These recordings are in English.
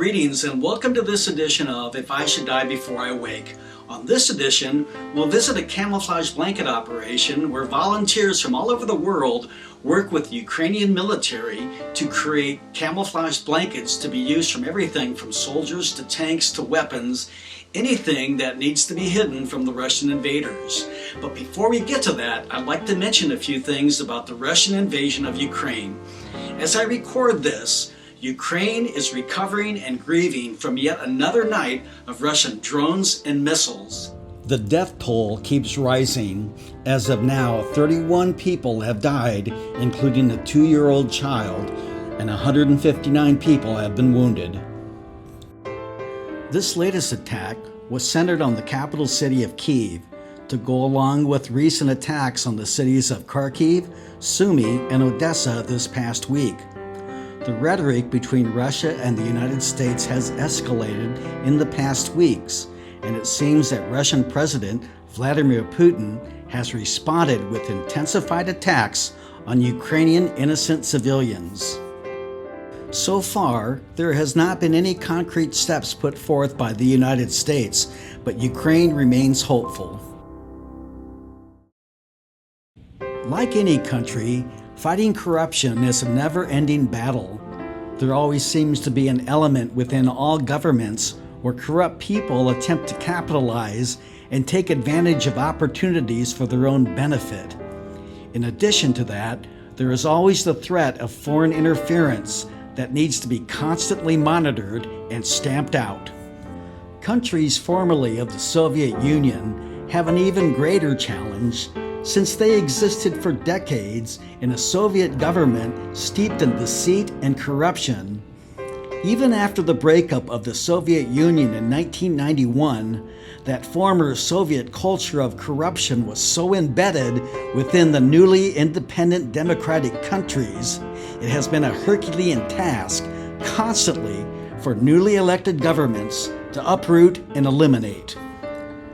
Greetings and welcome to this edition of If I Should Die Before I Wake. On this edition, we'll visit a camouflage blanket operation where volunteers from all over the world work with the Ukrainian military to create camouflage blankets to be used from everything from soldiers to tanks to weapons, anything that needs to be hidden from the Russian invaders. But before we get to that, I'd like to mention a few things about the Russian invasion of Ukraine. As I record this, Ukraine is recovering and grieving from yet another night of Russian drones and missiles. The death toll keeps rising. As of now, 31 people have died, including a 2-year-old child, and 159 people have been wounded. This latest attack was centered on the capital city of Kyiv, to go along with recent attacks on the cities of Kharkiv, Sumy, and Odessa this past week. The rhetoric between Russia and the United States has escalated in the past weeks, and it seems that Russian President Vladimir Putin has responded with intensified attacks on Ukrainian innocent civilians. So far, there has not been any concrete steps put forth by the United States, but Ukraine remains hopeful. Like any country, fighting corruption is a never-ending battle. There always seems to be an element within all governments where corrupt people attempt to capitalize and take advantage of opportunities for their own benefit. In addition to that, there is always the threat of foreign interference that needs to be constantly monitored and stamped out. Countries formerly of the Soviet Union have an even greater challenge, since they existed for decades in a Soviet government steeped in deceit and corruption. Even after the breakup of the Soviet Union in 1991, that former Soviet culture of corruption was so embedded within the newly independent democratic countries, it has been a Herculean task constantly for newly elected governments to uproot and eliminate.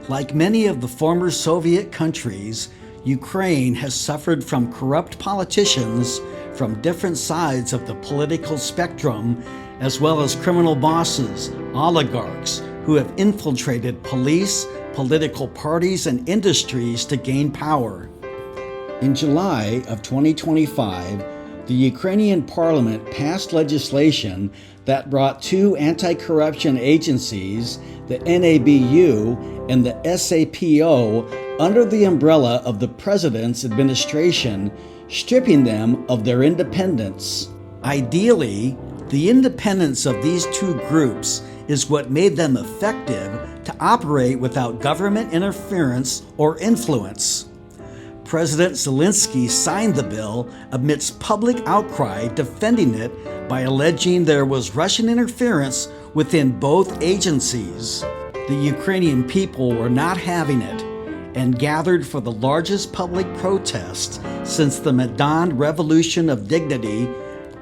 Like many of the former Soviet countries, Ukraine has suffered from corrupt politicians from different sides of the political spectrum, as well as criminal bosses, oligarchs, who have infiltrated police, political parties, and industries to gain power. In July of 2025, the Ukrainian parliament passed legislation that brought 2 anti-corruption agencies, the NABU and the SAPO, under the umbrella of the president's administration, stripping them of their independence. Ideally, the independence of these 2 groups is what made them effective to operate without government interference or influence. President Zelensky signed the bill amidst public outcry defending it by alleging there was Russian interference within both agencies. The Ukrainian people were not having it and gathered for the largest public protest since the Maidan Revolution of Dignity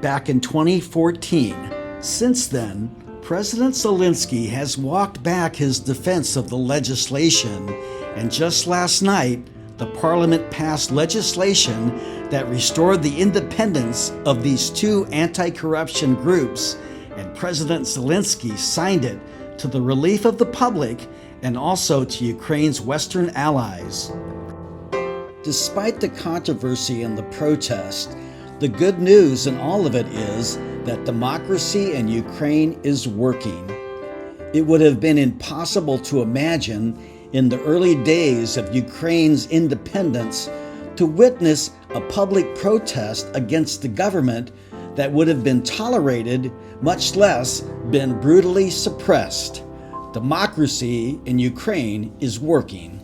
back in 2014. Since then, President Zelensky has walked back his defense of the legislation, and just last night, the parliament passed legislation that restored the independence of these 2 anti-corruption groups, and President Zelensky signed it to the relief of the public and also to Ukraine's Western allies. Despite the controversy and the protest, the good news in all of it is that democracy in Ukraine is working. It would have been impossible to imagine in the early days of Ukraine's independence to witness a public protest against the government that would have been tolerated, much less been brutally suppressed. Democracy in Ukraine is working.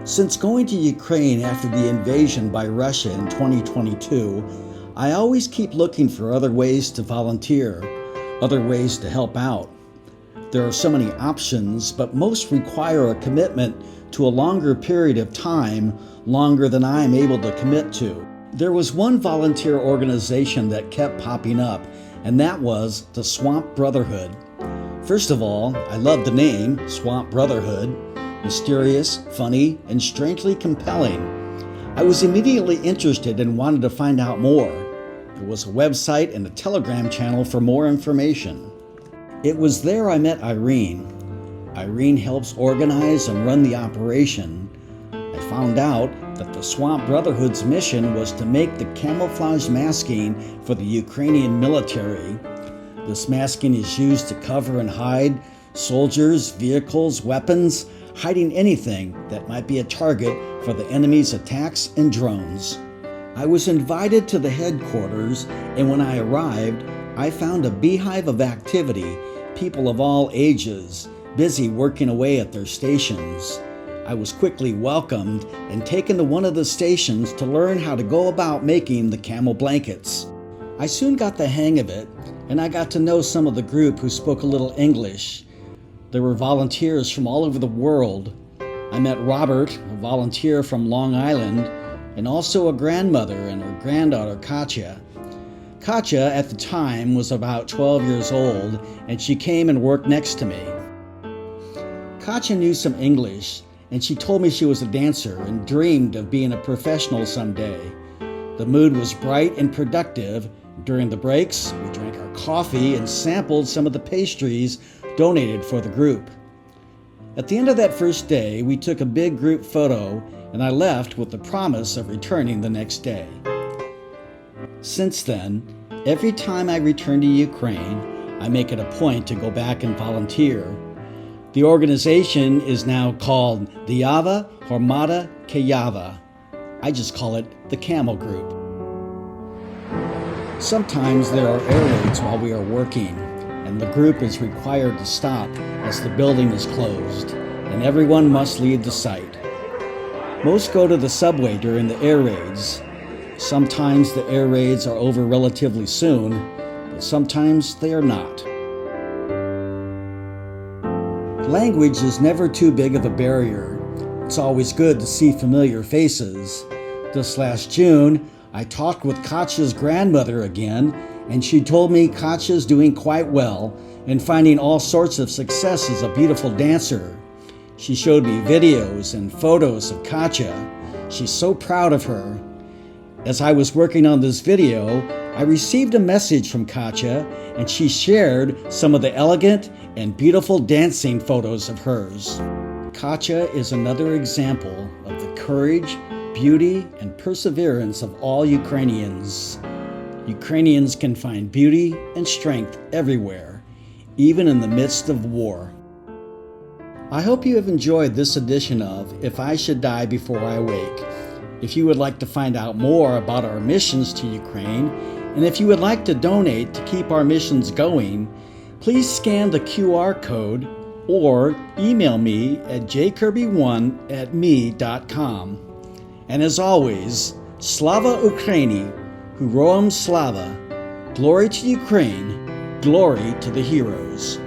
Since going to Ukraine after the invasion by Russia in 2022, I always keep looking for other ways to volunteer, other ways to help out. There are so many options, but most require a commitment to a longer period of time, longer than I am able to commit to. There was one volunteer organization that kept popping up, and that was the Swamp Brotherhood. First of all, I love the name, Swamp Brotherhood. Mysterious, funny, and strangely compelling. I was immediately interested and wanted to find out more. There was a website and a Telegram channel for more information. It was there I met Irene. Irene helps organize and run the operation. I found out that the Swamp Brotherhood's mission was to make the camouflage masking for the Ukrainian military. This masking is used to cover and hide soldiers, vehicles, weapons, hiding anything that might be a target for the enemy's attacks and drones. I was invited to the headquarters, and when I arrived, I found a beehive of activity, people of all ages, busy working away at their stations. I was quickly welcomed and taken to one of the stations to learn how to go about making the camel blankets. I soon got the hang of it, and I got to know some of the group who spoke a little English. There were volunteers from all over the world. I met Robert, a volunteer from Long Island, and also a grandmother and her granddaughter Katya. Katya at the time was about 12 years old, and she came and worked next to me. Katya knew some English, and she told me she was a dancer and dreamed of being a professional someday. The mood was bright and productive. During the breaks, we drank our coffee and sampled some of the pastries donated for the group. At the end of that first day, we took a big group photo, and I left with the promise of returning the next day. Since then, every time I return to Ukraine, I make it a point to go back and volunteer. The organization is now called Dieva Hromada Kyeva. I just call it the Camel Group. Sometimes there are air raids while we are working, and the group is required to stop as the building is closed, and everyone must leave the site. Most go to the subway during the air raids. Sometimes the air raids are over relatively soon, but sometimes they are not. Language is never too big of a barrier. It's always good to see familiar faces. This last June, I talked with Katya's grandmother again, and she told me Katya's doing quite well and finding all sorts of success as a beautiful dancer. She showed me videos and photos of Katya. She's so proud of her. As I was working on this video, I received a message from Katya, and she shared some of the elegant and beautiful dancing photos of hers. Katya is another example of the courage, beauty, and perseverance of all Ukrainians. Ukrainians can find beauty and strength everywhere, even in the midst of war. I hope you have enjoyed this edition of If I Should Die Before I Wake. If you would like to find out more about our missions to Ukraine, and if you would like to donate to keep our missions going, please scan the QR code or email me at jkirby1@me.com. And as always, Slava Ukraini, Heroям Slava, glory to Ukraine, glory to the heroes.